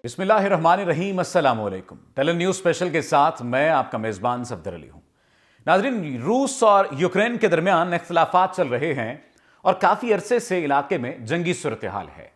बिस्मिल्लाहिर्रहमानिर्रहीम, अस्सलाम वालेकुम। टेलन न्यूज़ स्पेशल के साथ मैं आपका मेज़बान सफदर अली हूँ। नाज़रीन, रूस और यूक्रेन के दरमियान इख्तिलाफात चल रहे हैं और काफ़ी अरसे से इलाके में जंगी सूरत हाल है।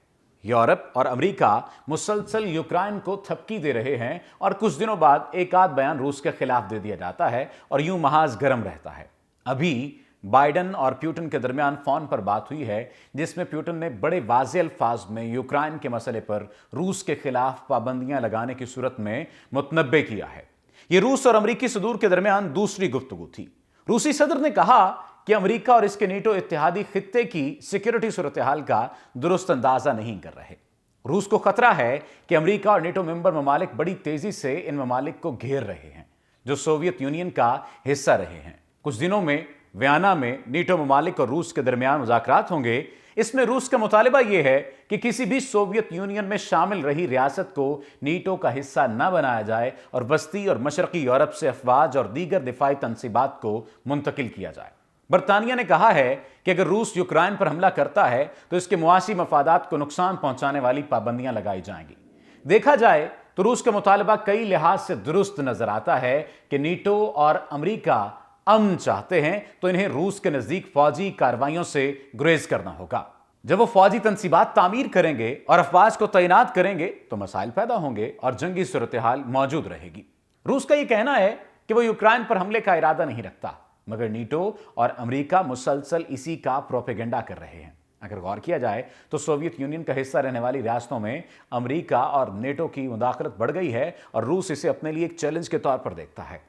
यूरोप और अमेरिका मुसलसल यूक्रेन को थपकी दे रहे हैं और कुछ दिनों बाद एक आध बयान रूस के खिलाफ दे दिया जाता है और यूं महाज गर्म रहता है। अभी बाइडन और प्यूटन के दरमियान फोन पर बात हुई है, जिसमें प्यूटन ने बड़े वाज़ेह अल्फाज में यूक्रेन के मसले पर रूस के खिलाफ पाबंदियां लगाने की सूरत में मुतनब्बे किया है। यह रूस और अमरीकी सदूर के दरमियान दूसरी गुफ्तगू थी। रूसी सदर ने कहा कि अमरीका और इसके नेटो इत्तेहादी खित्ते की सिक्योरिटी सूरत हाल का दुरुस्त अंदाजा नहीं कर रहे। रूस को खतरा है कि अमरीका और नेटो मेंबर ममालिक बड़ी तेजी से इन ममालिक को घेर रहे हैं, जो सोवियत यूनियन का हिस्सा रहे हैं। कुछ दिनों में वियना में नेटो ममालिक और रूस के दरमियान मुज़ाकरात होंगे। इसमें रूस का मुतालिबा यह है कि किसी भी सोवियत यूनियन में शामिल रही रियासत को नेटो का हिस्सा न बनाया जाए और वस्ती और मशरकी यूरोप से अफवाज और दीगर दिफाई तनसीबात को मुंतकिल किया जाए। बरतानिया ने कहा है कि अगर रूस यूक्रेन पर हमला करता है तो इसके मुआशी मफादात को नुकसान पहुंचाने वाली पाबंदियां लगाई जाएंगी। देखा जाए तो रूस का मुतालिबा कई लिहाज से दुरुस्त नजर आता है कि नेटो और अमरीका अमन चाहते हैं तो इन्हें रूस के नजदीक फौजी कार्रवाइयों से गुरेज करना होगा। जब वो फौजी तनसीबात तामीर करेंगे और अफवाज को तैनात करेंगे तो मसाइल पैदा होंगे और जंगी सूरत हाल मौजूद रहेगी। रूस का यह कहना है कि वो यूक्रेन पर हमले का इरादा नहीं रखता, मगर नेटो और अमेरिका मुसलसल इसी का प्रोपेगेंडा कर रहे हैं। अगर गौर किया जाए तो सोवियत यूनियन का हिस्सा रहने वाली रियासतों में अमेरिका और नेटो की मुदाखलत बढ़ गई है और रूस इसे अपने लिए एक चैलेंज के तौर पर देखता है।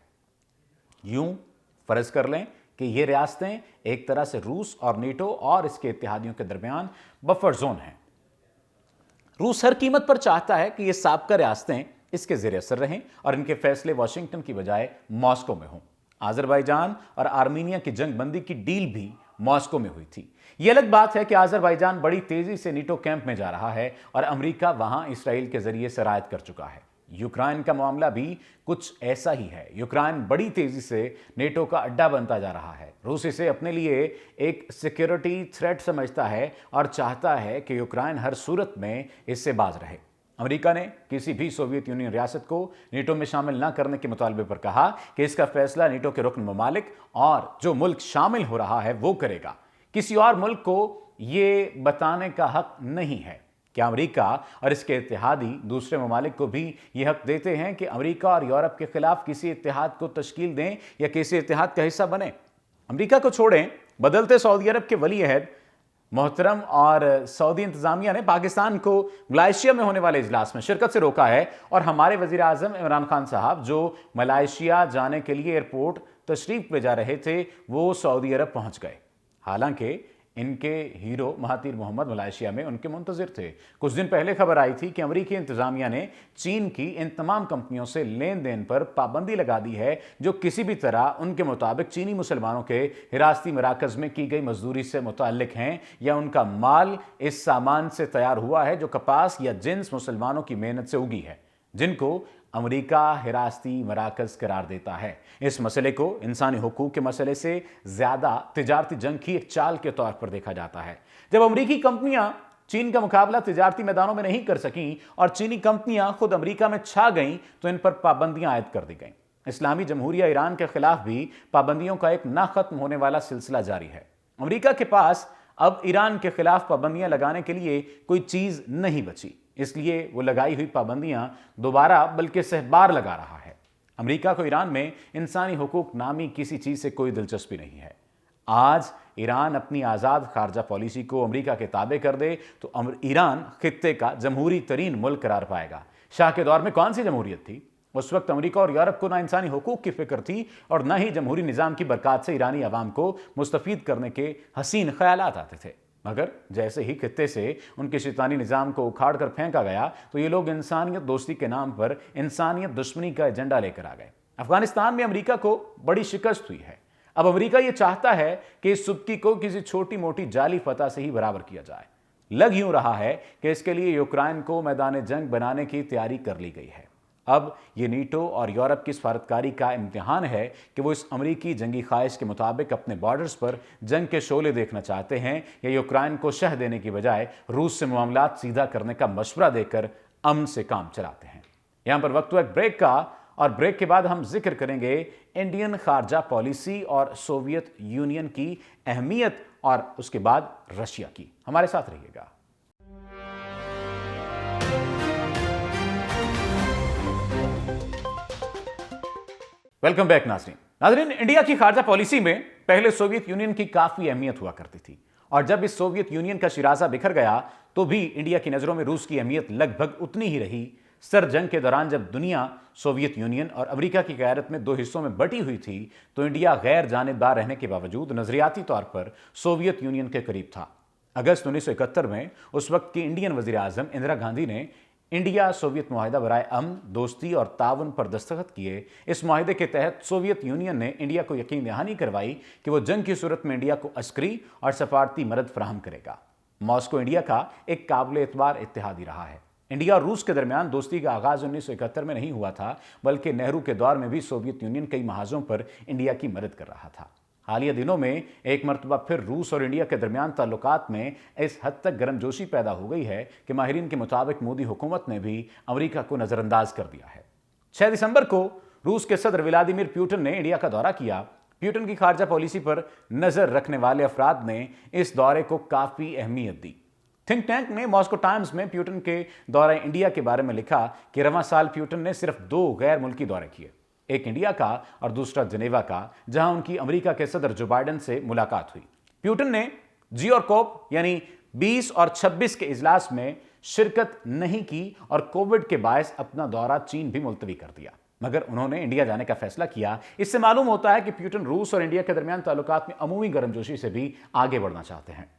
यूं फर्ज कर लें कि ये रियासतें एक तरह से रूस और नेटो और इसके इत्तेहादियों के दरमियान बफर जोन हैं। रूस हर कीमत पर चाहता है कि ये साबका रियासतें इसके ज़ेरे असर रहें और इनके फैसले वाशिंगटन की बजाय मॉस्को में हों। आज़रबाईजान और आर्मीनिया की जंग बंदी की डील भी मॉस्को में हुई थी। यह अलग बात है कि आज़रबाईजान बड़ी तेजी से नेटो कैंप में जा रहा है और अमेरिका वहां इसराइल के जरिए सरायत कर चुका है। यूक्रेन का मामला भी कुछ ऐसा ही है। यूक्रेन बड़ी तेजी से नेटो का अड्डा बनता जा रहा है। रूस इसे अपने लिए एक सिक्योरिटी थ्रेट समझता है और चाहता है कि यूक्रेन हर सूरत में इससे बाज रहे। अमेरिका ने किसी भी सोवियत यूनियन रियासत को नेटो में शामिल न करने के मुतालबे पर कहा कि इसका फैसला नेटो के रुकन ममालिक और जो मुल्क शामिल हो रहा है वो करेगा। किसी और मुल्क को ये बताने का हक नहीं है। क्या अमेरिका और इसके इत्तेहादी दूसरे ममालिक को भी यह हक देते हैं कि अमेरिका और यूरोप के खिलाफ किसी इत्तेहाद को तश्कील दें या किसी इत्तेहाद का हिस्सा बने? अमेरिका को छोड़ें, बदलते सऊदी अरब के वली अहद मोहतरम और सऊदी इंतजामिया ने पाकिस्तान को मलाइशिया में होने वाले इजलास में शिरकत से रोका है और हमारे वजीर आजम इमरान खान साहब जो मलाइशिया जाने के लिए एयरपोर्ट तशरीफ ले जा रहे थे वो सऊदी अरब पहुंच गए। हालांकि इनके हीरो महातीर मोहम्मद मलाइशिया में उनके मुंतजिर थे। कुछ दिन पहले खबर आई थी कि अमेरिकी इंतजामिया ने चीन की इन तमाम कंपनियों से लेन देन पर पाबंदी लगा दी है जो किसी भी तरह उनके मुताबिक चीनी मुसलमानों के हिरासती मराकज में की गई मजदूरी से मुताल्लिक हैं या उनका माल इस सामान से तैयार हुआ है जो कपास या जिन्स मुसलमानों की मेहनत से उगी है, जिनको अमेरिका हिरासती मराकज करार देता है। इस मसले को इंसानी हुकूक के मसले से ज्यादा तिजारती जंग की एक चाल के तौर पर देखा जाता है। जब अमेरिकी कंपनियां चीन का मुकाबला तिजारती मैदानों में नहीं कर सकीं और चीनी कंपनियां खुद अमेरिका में छा गईं तो इन पर पाबंदियां आयद कर दी गईं। इस्लामी जमहूरिया ईरान के खिलाफ भी पाबंदियों का एक ना खत्म होने वाला सिलसिला जारी है। अमेरिका के पास अब ईरान के खिलाफ पाबंदियां लगाने के लिए कोई चीज नहीं बची, इसलिए वो लगाई हुई पाबंदियां दोबारा बल्कि सहबार लगा रहा है। अमेरिका को ईरान में इंसानी हुकूक नामी किसी चीज से कोई दिलचस्पी नहीं है। आज ईरान अपनी आज़ाद खारजा पॉलिसी को अमेरिका के ताबे कर दे तो ईरान खित्ते का जमहूरी तरीन मुल्क करार पाएगा। शाह के दौर में कौन सी जमहूरियत थी? उस वक्त अमेरिका और यूरोप को ना इंसानी हुकूक की फिक्र थी और न ही जमहूरी निज़ाम की बरकत से ईरानी अवाम को मुस्तफ़ीद करने के हसीन ख्यालात आते थे। मगर जैसे ही खित्ते से उनके शैतानी निज़ाम को उखाड़ कर फेंका गया तो ये लोग इंसानियत दोस्ती के नाम पर इंसानियत दुश्मनी का एजेंडा लेकर आ गए। अफगानिस्तान में अमेरिका को बड़ी शिकस्त हुई है। अब अमेरिका ये चाहता है कि इस सुबकी को किसी छोटी मोटी जाली फतह से ही बराबर किया जाए। लग यूं रहा है कि इसके लिए यूक्रेन को मैदान जंग बनाने की तैयारी कर ली गई है। अब ये नीटो और यूरोप की सफारतकारी का इम्तिहान है कि वो इस अमरीकी जंगी ख्वाहिश के मुताबिक अपने बॉर्डर्स पर जंग के शोले देखना चाहते हैं या यूक्रेन को शह देने की बजाय रूस से मामलात सीधा करने का मशवरा देकर अमन से काम चलाते हैं। यहां पर वक्त हुआ एक ब्रेक का, और ब्रेक के बाद हम जिक्र करेंगे इंडियन खारजा पॉलिसी और सोवियत यूनियन की अहमियत और उसके बाद रशिया की। हमारे साथ रहिएगा। वेलकम बैक नाज़रीन, इंडिया की खारजा पॉलिसी में पहले सोवियत यूनियन की काफी अहमियत हुआ करती थी, और जब इस सोवियत यूनियन का शिराजा बिखर गया तो भी इंडिया की नजरों में रूस की अहमियत लगभग उतनी ही रही। सर्द जंग के दौरान जब दुनिया सोवियत यूनियन और अमेरिका की क़यादत में दो हिस्सों में बटी हुई थी, तो इंडिया गैर जानिबदार रहने के बावजूद नजरियाती तौर पर सोवियत यूनियन के करीब था। अगस्त 1971 में उस वक्त की इंडियन वजीर आजम इंदिरा गांधी ने इंडिया सोवियत मुआहिदा बराए अमन, दोस्ती और ताउन पर दस्तखत किए। इस मुआहिदे के तहत सोवियत यूनियन ने इंडिया को यकीन दहानी करवाई कि वो जंग की सूरत में इंडिया को अस्करी और सफारती मदद फराहम करेगा। मॉस्को इंडिया का एक काबिल एतबार इत्तेहादी रहा है। इंडिया और रूस के दरमियान दोस्ती का आगाज 1971 में नहीं हुआ था, बल्कि नेहरू के दौर में भी सोवियत यूनियन कई महाजों पर इंडिया की मदद कर रहा था। हालिया दिनों में एक मरतबा फिर रूस और इंडिया के दरमियान ताल्लुकात में इस हद तक गर्मजोशी पैदा हो गई है कि माहिरीन के मुताबिक मोदी हुकूमत ने भी अमेरिका को नजरअंदाज कर दिया है। 6 दिसंबर को रूस के सदर व्लादिमीर पुतिन ने इंडिया का दौरा किया। पुतिन की खारजा पॉलिसी पर नजर रखने वाले अफराद ने इस दौरे को काफी अहमियत दी। थिंक टैंक ने मॉस्को टाइम्स में पुतिन के दौरे इंडिया के बारे में लिखा कि रवां साल पुतिन ने सिर्फ 2 गैर मुल्की दौरे किए, एक इंडिया का और दूसरा जनेवा का, जहां उनकी अमेरिका के सदर जो बाइडेन से मुलाकात हुई। पुतिन ने जी और कोप यानी 20 और 26 के इजलास में शिरकत नहीं की और कोविड के बायस अपना दौरा चीन भी मुलतवी कर दिया, मगर उन्होंने इंडिया जाने का फैसला किया। इससे मालूम होता है कि पुतिन रूस और इंडिया के दरमियान ताल्लुकात में अमूमी गर्मजोशी से भी आगे बढ़ना चाहते हैं।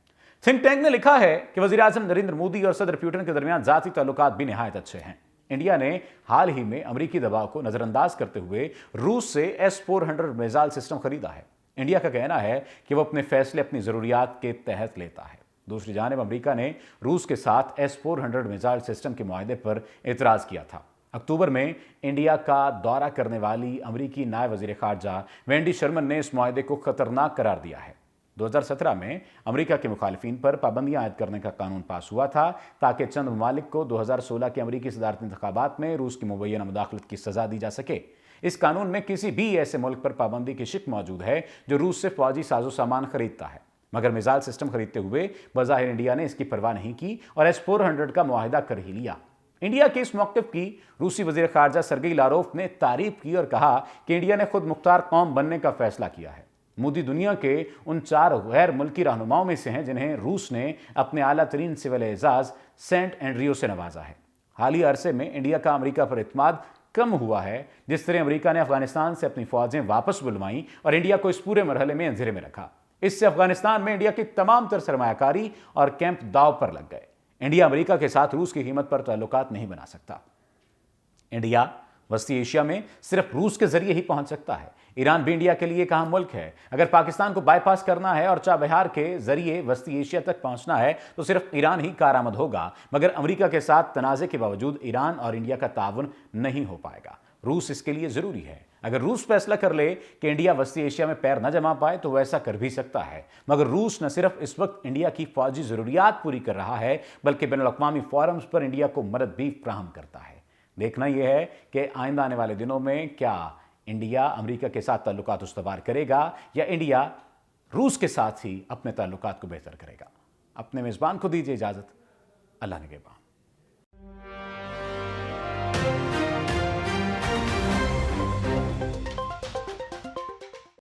थिंक टैंक ने लिखा है कि वज़ीर आज़म नरेंद्र मोदी और सदर पुतिन के दरमियान जाती ताल्लुकात भी निहायत अच्छे हैं। इंडिया ने हाल ही में अमेरिकी दबाव को नजरअंदाज करते हुए रूस से S-400 मिसाइल सिस्टम खरीदा है। इंडिया का कहना है कि वो अपने फैसले अपनी जरूरियात के तहत लेता है। दूसरी जानिब अमेरिका ने रूस के साथ S-400 मिसाइल सिस्टम के मुआहदे पर एतराज किया था। अक्टूबर में इंडिया का दौरा करने वाली अमेरिकी नायब वज़ीर खारजा वेंडी शर्मन ने इस मुआहदे को खतरनाक करार दिया है। 2017 में अमेरिका के मुखालिफिन पर पाबंदियां आयद करने का कानून पास हुआ था, ताकि चंद ममालिक को 2016 के अमेरिकी सदारती इंतखाबात में रूस की मुबैना मुदाखलत की सजा दी जा सके। इस कानून में किसी भी ऐसे मुल्क पर पाबंदी की शिक मौजूद है जो रूस से फौजी साजो सामान खरीदता है, मगर मिसाइल सिस्टम खरीदते हुए बज़ाहिर इंडिया ने इसकी परवाह नहीं की और S-400 का मुआहिदा कर ही लिया। इंडिया के इस मौक़िफ़ की रूसी वज़ीर ख़ारजा सरगेई लारोव ने तारीफ की और कहा कि इंडिया ने खुद मुख्तार कौम बनने का फैसला किया है। मोदी दुनिया के उन 4 गैर मुल्की रहनुमाओं में से हैं जिन्हें रूस ने अपने आला तरीन सिविल एजाज सेंट एंड्रियो से नवाजा है। हालिया अरसे में इंडिया का अमेरिका पर इत्मीनान कम हुआ है। जिस तरह अमेरिका ने अफगानिस्तान से अपनी फौजें वापस बुलवाईं और इंडिया को इस पूरे मरहले में अंधेरे में रखा, इससे अफगानिस्तान में इंडिया की तमाम तर सरमायाकारी और कैंप दाव पर लग गए। इंडिया अमेरिका के साथ रूस की कीमत पर ताल्लुकात नहीं बना सकता। इंडिया वस्ती एशिया में सिर्फ रूस के जरिए ही पहुंच सकता है। ईरान भी इंडिया के लिए एक अहम मुल्क है। अगर पाकिस्तान को बाईपास करना है और चाबहार के जरिए वस्ती एशिया तक पहुंचना है तो सिर्फ ईरान ही कारआमद होगा, मगर अमेरिका के साथ तनाज़े के बावजूद ईरान और इंडिया का ताउन नहीं हो पाएगा। रूस इसके लिए जरूरी है। अगर रूस फैसला कर ले कि इंडिया वस्ती एशिया में पैर न जमा पाए तो वैसा कर भी सकता है, मगर रूस न सिर्फ इस वक्त इंडिया की फौजी जरूरियात पूरी कर रहा है, बल्कि बैनुल-अक़वामी फोरम्स पर इंडिया को मदद भी फराहम करता है। देखना यह है कि आइंदा आने वाले दिनों में क्या इंडिया अमेरिका के साथ ताल्लुकात उस्तवार करेगा या इंडिया रूस के साथ ही अपने ताल्लुकात को बेहतर करेगा। अपने मेज़बान को दीजिए इजाज़त। अल्लाह निगहबान।